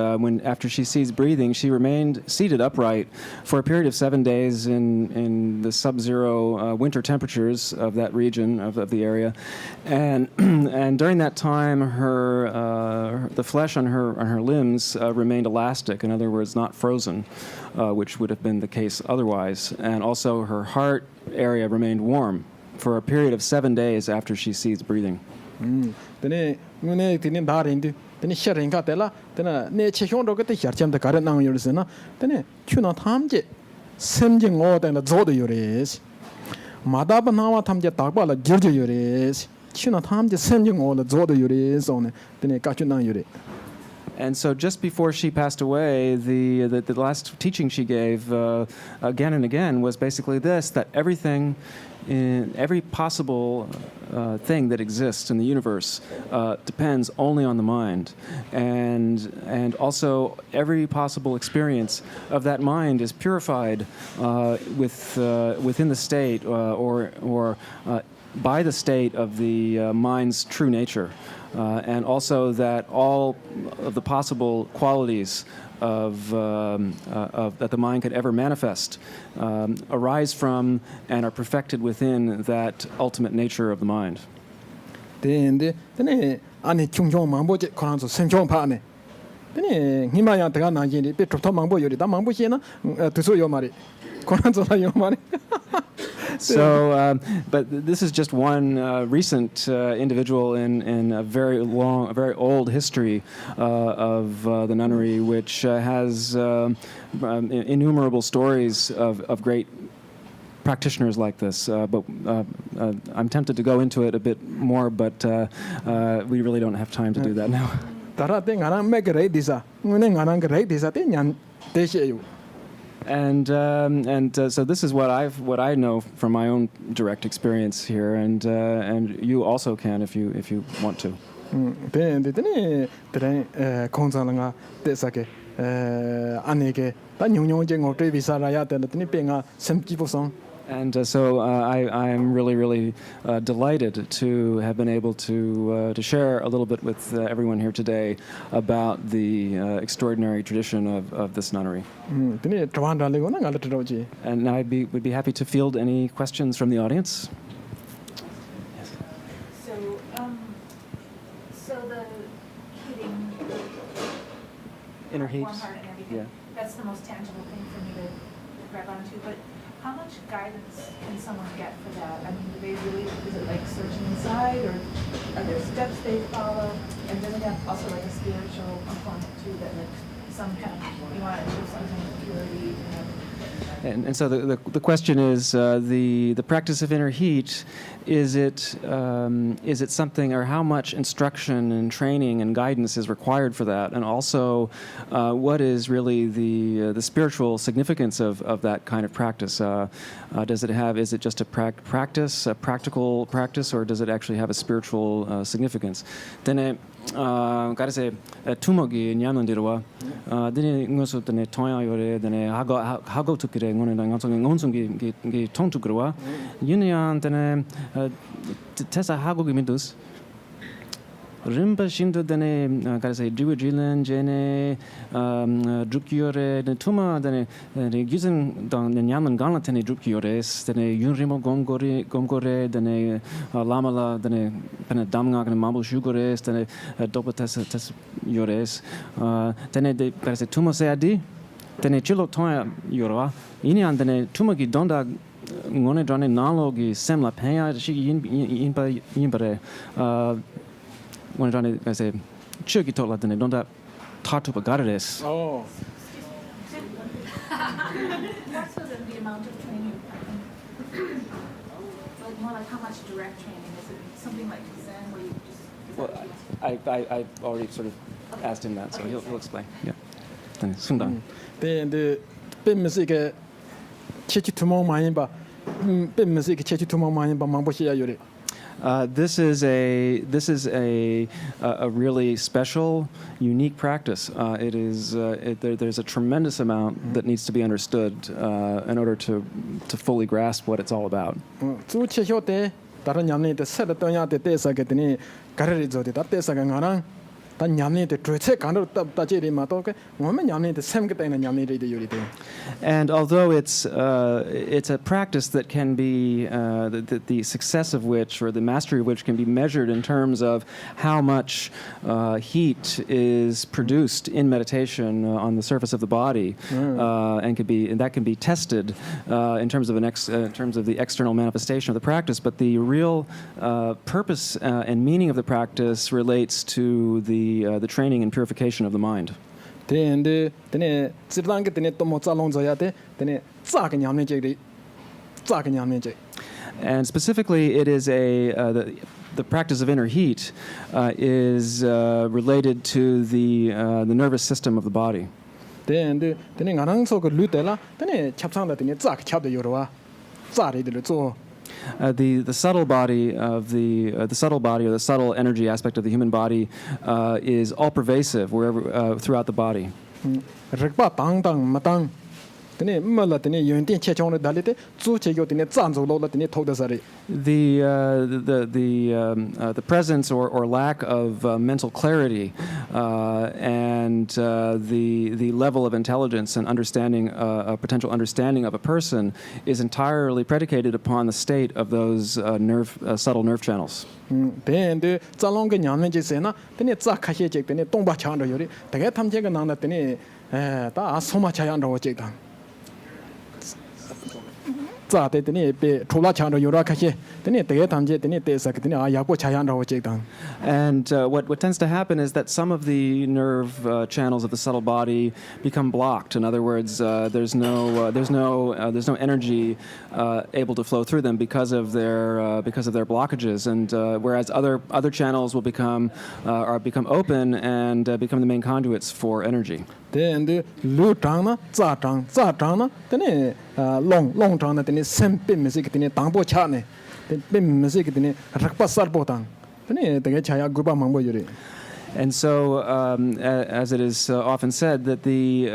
after she ceased breathing, she remained seated upright for a period of 7 days in the sub-zero winter temperatures of that region of the area, and during that time, the flesh on her limbs remained elastic, in other words, not frozen, which would have been the case otherwise. And also her heart area remained warm for a period of 7 days after she ceased breathing. And so just before she passed away, the last teaching she gave again and again was basically this, that every possible thing that exists in the universe depends only on the mind. And also every possible experience of that mind is purified within the state or by the state of the mind's true nature, and also that all of the possible qualities of that the mind could ever manifest arise from and are perfected within that ultimate nature of the mind. 근데 근데 안에 중종 망보제 코란서 생종 파네. 근데 히마야 대가 나지니 베트토 망보 요리 다 망보시나 드소 요 말이. 코란서라 요 말이. So, but this is just one recent individual in a very long, a very old history of the nunnery, which has innumerable stories of great practitioners like this. But I'm tempted to go into it a bit more, but we really don't have time to do that now. 다라데 가랑 메그레 디사. 응네 가랑 그레 디사 때냔 대시요. And so this is what I know from my own direct experience here, and you also can if you want to. 근데 드네 공산anga 대사게 안에게 다 뇽뇽제 고트 비사라야 되는 뱅아 샘기보성. And so I am really delighted to have been able to share a little bit with everyone here today about the extraordinary tradition of this nunnery. 드네 트완달레고나 갈트로지. And I would be happy to field any questions from the audience. So the heating, Inner heat. warm heart and everything, Yeah. that's the most tangible thing for me to grab onto. But how much guidance can someone get for that? I mean, do they really, is it like searching inside, or are there steps they follow? And then they have also like a spiritual component too, that like some kind of, you want to achieve some kind of purity, you know? And so the question is the practice of inner heat, is it something, or how much instruction and training and guidance is required for that, and also what is really the spiritual significance of that kind of practice? Is it just a practice, a practical practice, or does it actually have a spiritual significance? Then 가르세 투목이 냐는데로와 드네 응어서 드네 토야요레 드네 하고 특기래 응원에 당성이 응원성기 기 통투그로와 유니안 드네 테사 하고기 미두스 rimpa shinto dene 가르세 지위질은 제네 죽기요레 투마 dene 기준 당 냐는 간라테네 죽기요레스 dene 윤리모 곰고레 dene 라마라 dene pene damga 그 마블 슈고레스 dene 도포테스 요레스 dene 가르세 투모세아디 dene 칠로 토야 요로와 이니 안 dene 투모기 돈다 ngone drone nalogi semla peya shi inpare when trying to say churki tola dene don't that tatu bagares. Oh. More so than the amount of training, I think. Like more like how much direct training is it? Something like Zen where you just. Well, I already sort of asked him that, so he'll explain. Yeah. Then Sundang. 근데 뱀스게 체치 투모 많이 봐. 뱀스게 체치 투모 많이 봐 망보시야 요래. This is a really special, unique practice. There's a tremendous amount that needs to be understood in order to fully grasp what it's all about. 주 체쇼 때 다른 냠네데 세르 떠야 때 때사게더니 가르리 저데 다 때사가 가랑 다 냠네데 드체 간을 따제리 마도게 뭐면 냠네데 샘게 때는 냠네데 요리데. And although it's a practice that can be the success of which, or the mastery of which, can be measured in terms of how much heat is produced in meditation on the surface of the body, and that can be tested in terms of in terms of the external manifestation of the practice. But the real purpose and meaning of the practice relates to the training and purification of the mind. 근데 드네 지랑게 드네 또 모자롱져야 돼. 드네 짜게 냠네제리 짜게 냠네제. And specifically, it is the practice of inner heat is related to the nervous system of the body. 근데 드네 가랑서 그 루텔라 드네 찹상다 드네 짜게 찹데 요로와 짜리들 조. The subtle body of the subtle body, or the subtle energy aspect of the human body is all pervasive wherever throughout the body. 르바 당당 마당 tene mala tene yönten chechong dali te zu che yo tene zanzo lo la tene thok da sari the presence or lack of mental clarity and the level of intelligence and understanding a potential understanding of a person is entirely predicated upon the state of those subtle nerve channels. ben de zalong ge nyam je se na tene za kha she che tene tong ba chang ro yo ri ta ge tham che ge nang na tene ta so ma cha yang ro che ta za de tene be chola chang ro yo ra kha she tene de ge tham che tene te sa ke tene a ya po cha yang ro che ta And what tends to happen is that some of the nerve channels of the subtle body become blocked. In other words, there's no energy able to flow through them because of their blockages. And whereas other channels will become open and become the main conduits for energy. then de lu chang na za chang na tene long chang na tene sem pe me se ke tene dang bo cha ne pe me se ke tene rak pa sar bo tang tene de ge cha ya gu ba mang bo yo ri And so, as it is often said, that the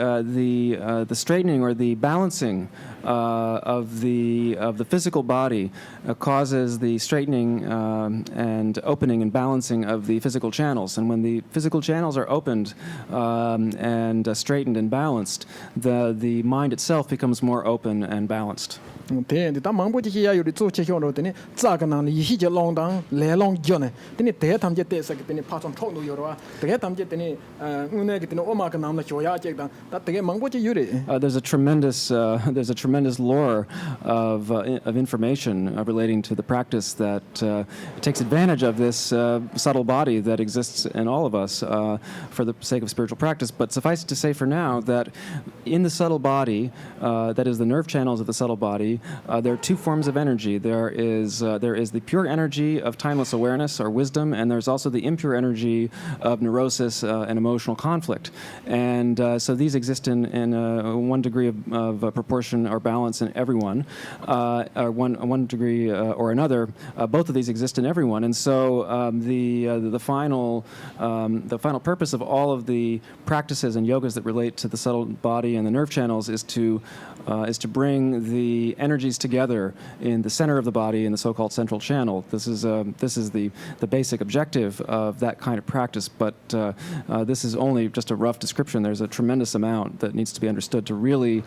straightening or the balancing of the physical body causes the straightening and opening and balancing of the physical channels. And when the physical channels are opened and straightened and balanced, the mind itself becomes more open and balanced. then de ta mang bo ji ya yo ri zu che hyong ro tene za ga nang yi hi je long dang le long jo ne tene de tham je te sa ke tene pa chong chong no yo ro de tham je tene ngu ne ke tene o ma ka nam na jo ya che dang ta de mang bo ji yo ri There's a tremendous lore of information relating to the practice that takes advantage of this subtle body that exists in all of us for the sake of spiritual practice. But suffice it to say for now that in the subtle body, that is the nerve channels of the subtle body, there are two forms of energy. There is the pure energy of timeless awareness or wisdom, and there's also the impure energy of neurosis and emotional conflict. And so these exist in one degree of proportion or balance in everyone, or one degree or another. Both of these exist in everyone, and so the final purpose of all of the practices and yogas that relate to the subtle body and the nerve channels is to bring the energies together in the center of the body in the so-called central channel. This is the basic objective of that kind of practice, but this is only just a rough description. There's a tremendous amount that needs to be understood to really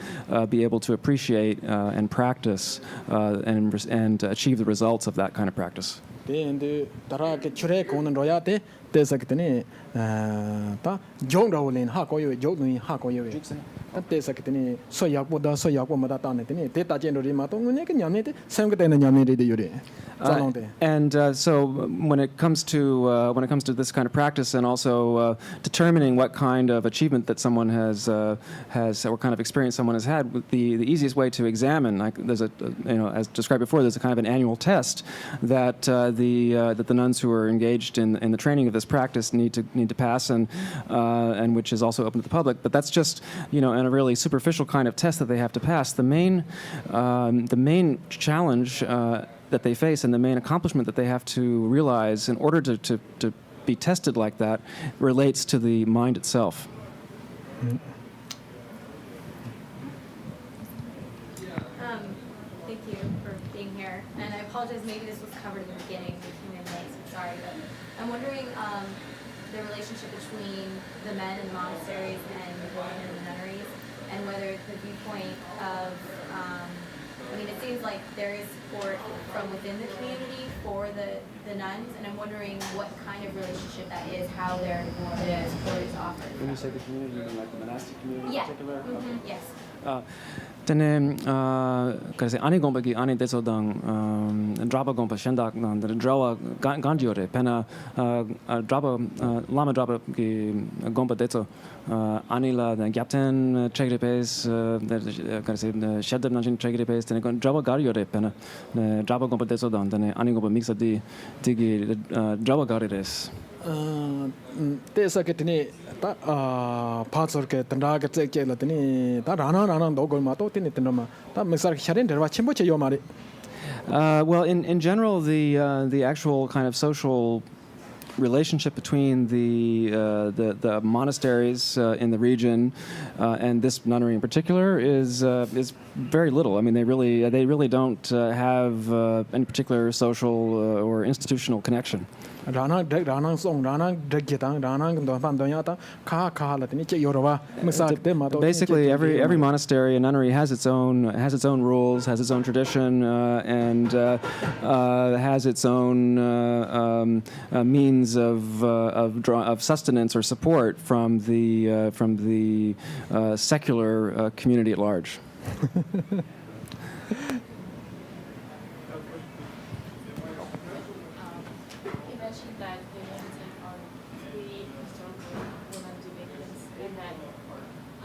be able to appreciate and practice and achieve the results of that kind of practice. then de tara ke chure ko nan ro ya te te sa ke tene ta jong ro len ha ko yo jo nu ha ko yo ta te sa ke tene so ya ko ma da ta ne tene te ta chen ro ri ma to ne ke nyam ne te sem ke te ne nyam ne de yo de za long de And so when it comes to this kind of practice and also determining what kind of achievement that someone has or kind of experience someone has had, the easiest way to examine, like there's as described before, there's a kind of an annual test that the nuns who are engaged in the training of this practice need to pass, and which is also open to the public. But that's just in a really superficial kind of test that they have to pass. The main challenge that they face and the main accomplishment that they have to realize in order to be tested like that relates to the mind itself. Thank you for being here. And I apologize, maybe this was covered in the beginning, we came in late, so sorry. But I'm wondering the relationship between the men in the monasteries and the women in the nunneries, and whether the viewpoint of it seems like there is support from within the community for the nuns, and I'm wondering what kind of relationship that is, how the support is offered. When you say the community, you mean like the monastic community Yeah. in particular? Mm-hmm. Yes. Tene kasi ani gompa ki ani teso dang drapa gompa shendak nan drawa gandiore pena drapa lama drapa ki gompa teso ani la gyapten chegrepes kasi shedab nan chegrepes tene drapa gariore pena drapa gompa teso dang tene ani gompa mixa di tigi drapa garires. te sa ke tene ta pa chor ke tanda ke che la tene ta rana do gol ma to tene tene ma ta me sar sharen der wa chimbo che yo mare Well, in general, the actual kind of social relationship between the monasteries in the region and this nunnery in particular is very little. I mean, they really don't have any particular social or institutional connection. Basically, every monastery and nunnery has its own rules, has its own tradition, and has its own means of sustenance or support from the secular community at large. You mentioned that they meditate on three historical women Dominicans, and that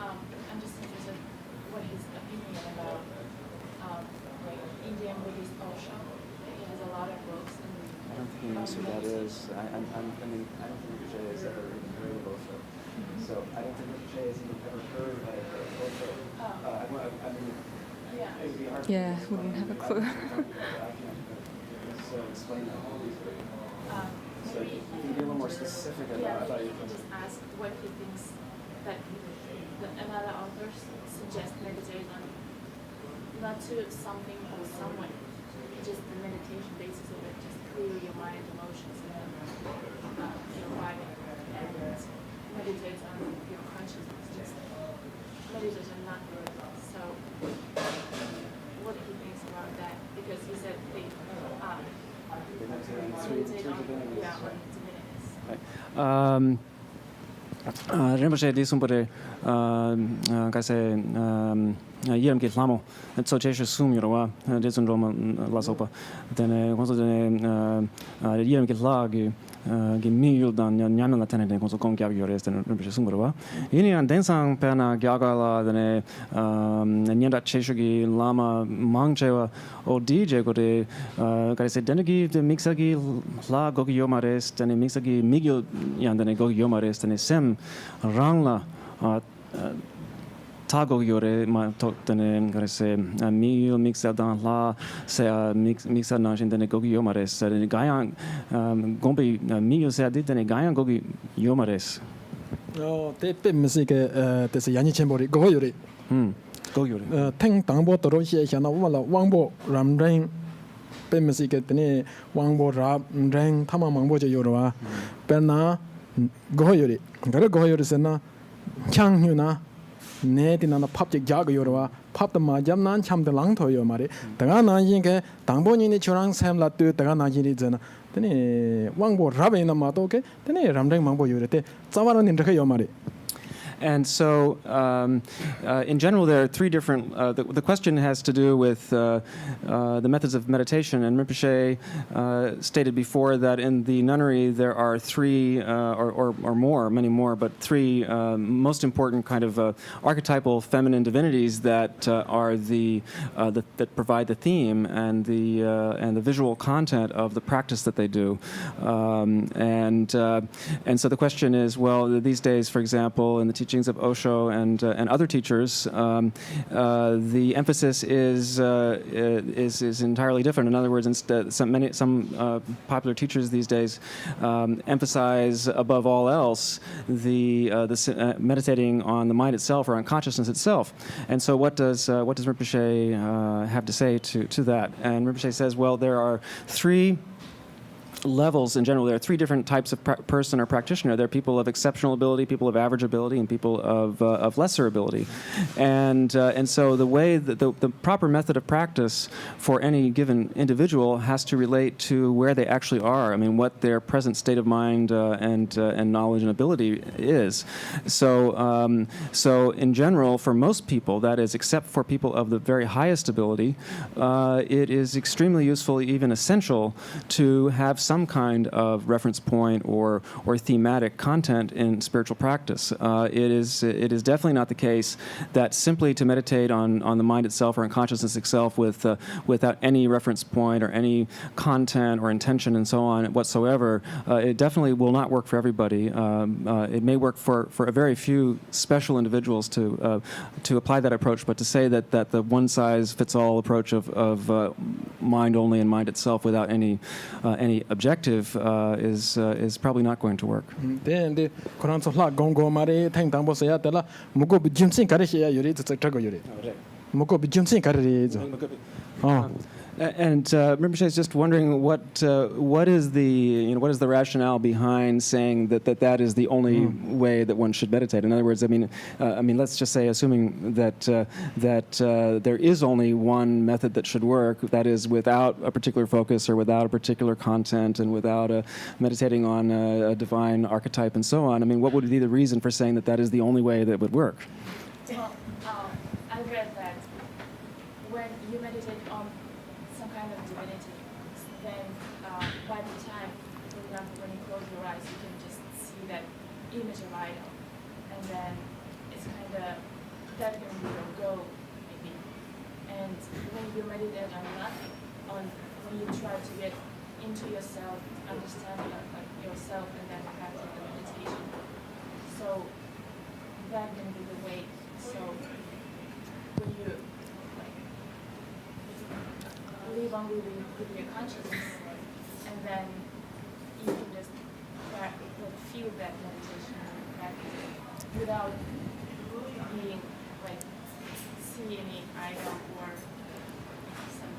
I'm just interested what his opinion about like Indian Buddhist Osho. He has a lot of books. And I don't think he knows who that is. I mean, I don't think Rinpoche has ever even heard of Osho. So I don't think Rinpoche has even ever heard of Osho. I mean, yeah. it would be hard. Yeah, wouldn't have a clue. So explain that. So Maybe you can be a little more specific yeah, about maybe it. he can just ask what he thinks that another authors suggest meditate on, not to something or someone, just the meditation basis of it, just clear your mind, emotions, and then your body, and meditate on your consciousness. Just meditation, not so. What he thinks about that, because he said they meditate on divinities. Rinpoche di sumpore kase yeram ki lamo so che sum yorwa de sun roma la sopa dene konso dene yeram ki lag gi mi yuldan nyana la tane de konso kon gyab yores dene Rinpoche sum yorwa ini an densang pena gyagala dene nyanda cheshugi lama mangchewa o dj ko de kase dene gi de mixagi la go yomares dene mixagi migyo yandane go yomares dene sem rangla tago yore ma totene garese mi mixa dan la se mixa na jindene gogi yomares ne gayan gombe mi se aditene gayan gogi yomares te pe mesike te se yani chembori go yore gogi yore teng tangbo toro xie xia na wala wangbo ramren pe mesike tene wangbo ramren tama mangbo je yorwa perna go yore gara go yore sena kyang hyuna ne dina na pap je jag yorwa pap da ma jam nan cham de lang tho yo mare daga na yin ke dangbo ni ni chorang sam la tu daga na ji ri zena tene wangbo rabe na ma to ke tene ramreng mangbo yore te zawara nin de yo mare. And so, in general, there are three different. The question has to do with the methods of meditation. And Rinpoche stated before that in the nunnery there are three, or more, many more, but three most important kind of archetypal feminine divinities that are that provide the theme and the visual content of the practice that they do. And so the question is, well, these days, for example, in the teachings of Osho and other teachers, the emphasis is entirely different. In other words, instead, some popular teachers these days emphasize above all else the meditating on the mind itself or on consciousness itself. And so, what does Rinpoche have to say to that? And Rinpoche says, well, there are three levels in general. There are three different types of person or practitioner. There are people of exceptional ability, people of average ability, and people of lesser ability. And so the way that the proper method of practice for any given individual has to relate to where they actually are. I mean, what their present state of mind and knowledge and ability is. So in general, for most people, that is, except for people of the very highest ability, it is extremely useful, even essential, to have some kind of reference point or thematic content in spiritual practice. It is definitely not the case that simply to meditate on the mind itself or on consciousness itself without any reference point or any content or intention and so on whatsoever, it definitely will not work for everybody. It may work for a very few special individuals to apply that approach, but to say that the one-size-fits-all approach of mind only and mind itself without any objective is probably not going to work. 근데 그런 소라 공고 말에 탱당보서야 되라 무고 비즘신 가르셔야 요리 저거 요리 무고 비즘신 가르리죠. And Rinpoche is just wondering what is the rationale behind saying that is the only way that one should meditate. In other words, I mean, let's just say, assuming that there is only one method that should work, that is without a particular focus or without a particular content and without meditating on a divine archetype and so on. I mean, what would be the reason for saying that is the only way that would work? Well, I read that when you meditate on some kind of divinity, then by the time, for example, when you close your eyes, you can just see that image of idol, and then it's kind of that can be your goal, maybe. And when you meditate on nothing, when you try to get into yourself, understanding of like yourself, and then practice the meditation, so that can be the way. So when you live on with your consciousness, and then you can just feel that meditation practice without being like see any idol or some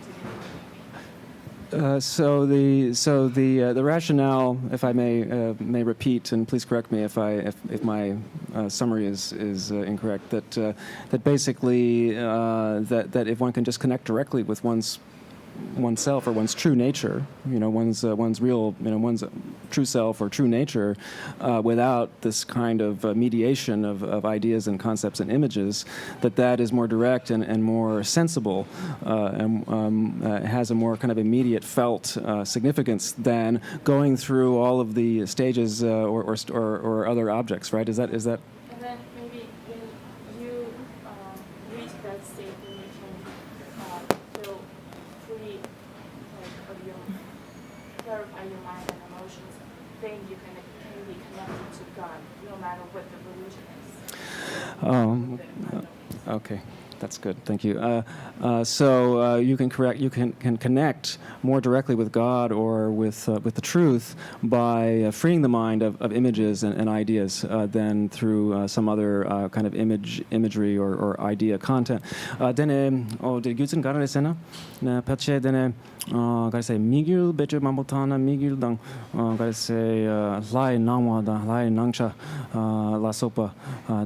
divinity. So the rationale, if I may repeat, and please correct me if my summary is incorrect, that basically that if one can just connect directly with oneself or one's true nature, one's real, one's true self or true nature, without this kind of mediation of ideas and concepts and images, that is more direct and more sensible, and has a more kind of immediate felt significance than going through all of the stages or other objects, right? Is that? And then maybe when you reach that state when you can feel free of your clarify your mind and emotions, then you can be connected to God, no matter what the religion is. Okay. That's good. Thank you. So you can connect more directly with God or with the truth by freeing the mind of images and ideas than through some other kind of imagery or idea content. Dene the Gutsen Garasena, Pache dene gotta say Miguel Becher Mambotana Miguel Dang gotta say Lai Nangwa da Lai Nangcha La Sopa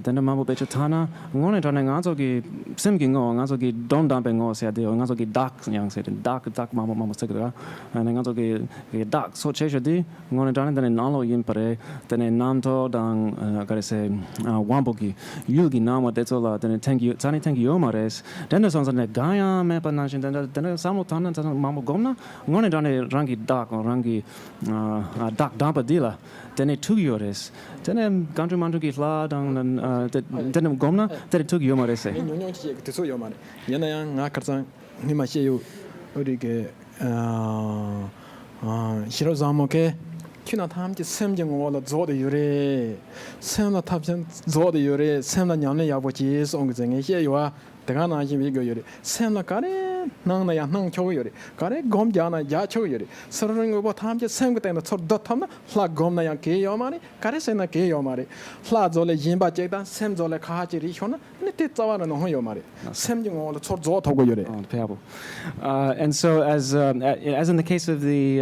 dene Mambo Becher Tana ngone tane ngazogi simking ngazogi don damping se ade ngazogi dak yang se dak Mambo segura and ngazogi dak so chesha di ngone tane dene nalo yin pare dene nanto dang gotta say wambogi yugi nama detsola dene thank you yomares dene sonzane gaya me pananshin dene samotana Mambo gomna ngone dane rangi dak or rangi dak dampa dila dene tugiyores dene country mantugi la dang dene gomna dene tugiyomare nyonyonchi 그때서 요 말에 얘네야 나 가장 니마시요 우리게 히로자모게 키나 탐지 샘정원의 조의 요래 샘나 탑전 조의 요래 샘나 냐네 야보지 송정에 해요와 대가나 지미고 요래 샘나 가래 나나야 능 켜고 요래 가래 곰자나 야쳐 요래 서로는 거 탐지 샘거 때문에 서로 탐나 라 곰나야 게요 말이 가래 샘나 게요 말이 라 조래 임바 제단 샘 조래 가지리 효나 네테 자와는 호요 말이 샘정원의 조 타고 요래 and so as in the case of the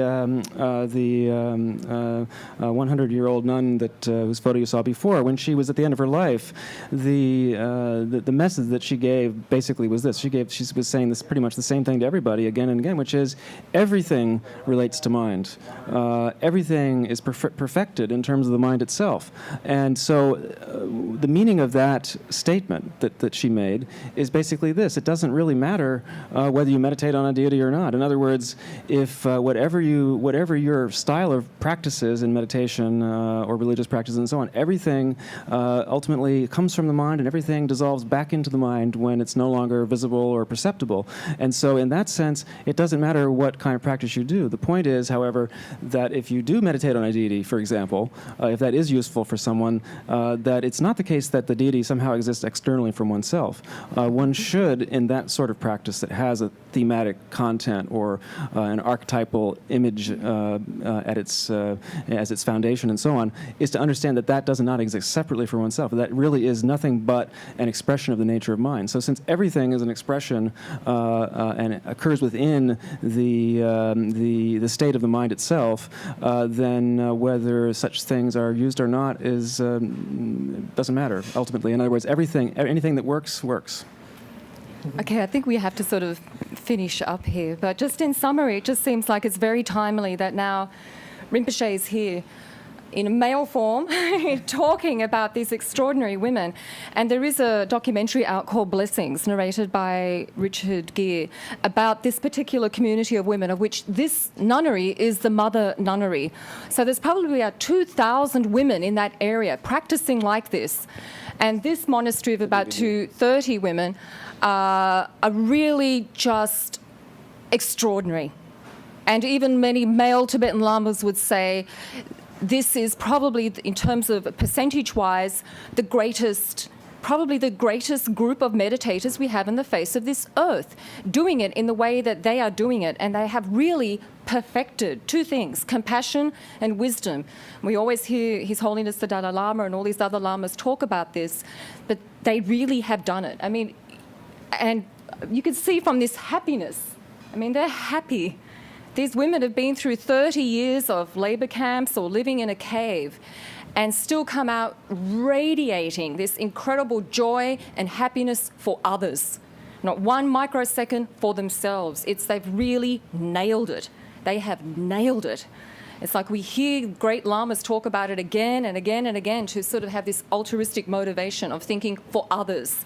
100-year-old nun that whose photo you saw before, when she was at the end of her life, the message that she gave basically was this. She was saying this pretty much the same thing to everybody again and again, which is everything relates to mind. Everything is perfected in terms of the mind itself. And so the meaning of that statement that she made is basically this. It doesn't really matter whether you meditate on a deity or not. In other words, if whatever your style of practices in meditation or religious practices and so on, everything ultimately comes from the mind and everything dissolves back into the mind when it's no longer visible or perceptible. And so in that sense, it doesn't matter what kind of practice you do. The point is, however, that if you do meditate on a deity, for example, if that is useful for someone, that it's not the case that the deity somehow exists externally from oneself. One should, in that sort of practice that has a thematic content or an archetypal image as its foundation and so on, is to understand that that does not exist separately from oneself. That really is nothing but an expression of the nature of mind. So since everything is an expression and it occurs within the state of the mind itself, then whether such things are used or not doesn't matter ultimately. In other words, anything that works. Okay, I think we have to sort of finish up here. But just in summary, it just seems like it's very timely that now Rinpoche is here in a male form talking about these extraordinary women. And there is a documentary out called Blessings, narrated by Richard Gere, about this particular community of women, of which this nunnery is the mother nunnery. So there's probably about 2,000 women in that area practicing like this. And this monastery of about 30 women are really just extraordinary. And even many male Tibetan lamas would say this is probably, in terms of percentage-wise, probably the greatest group of meditators we have on the face of this earth, doing it in the way that they are doing it. And they have really perfected two things, compassion and wisdom. We always hear His Holiness the Dalai Lama and all these other lamas talk about this, but they really have done it. I mean, and you can see from this happiness, I mean, they're happy. These women have been through 30 years of labor camps or living in a cave and still come out radiating this incredible joy and happiness for others. Not one microsecond for themselves. They've really nailed it. They have nailed it. It's like we hear great lamas talk about it again and again and again to sort of have this altruistic motivation of thinking for others.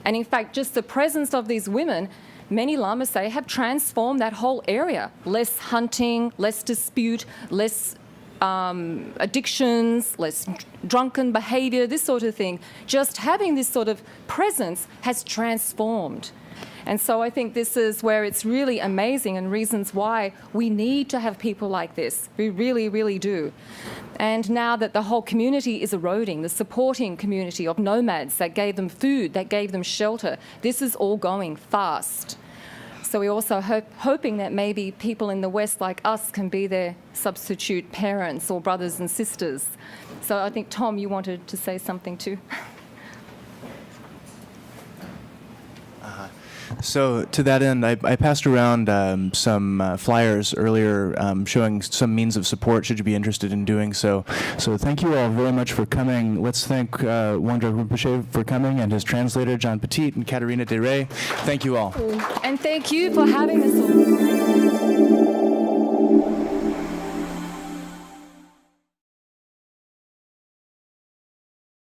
And in fact, just the presence of these women, many lamas say, have transformed that whole area. Less hunting, less dispute, less addictions, less drunken behavior, this sort of thing. Just having this sort of presence has transformed. And so I think this is where it's really amazing and reasons why we need to have people like this. We really, really do. And now that the whole community is eroding, the supporting community of nomads that gave them food, that gave them shelter, this is all going fast. So we're also hoping that maybe people in the West like us can be their substitute parents or brothers and sisters. So I think, Tom, you wanted to say something too. So to that end, I passed around some flyers earlier showing some means of support should you be interested in doing so. So thank you all very much for coming. Let's thank Wangdruk Rinpoche for coming and his translator, John Petit and Katerina De Rey. Thank you all. And thank you for having us all.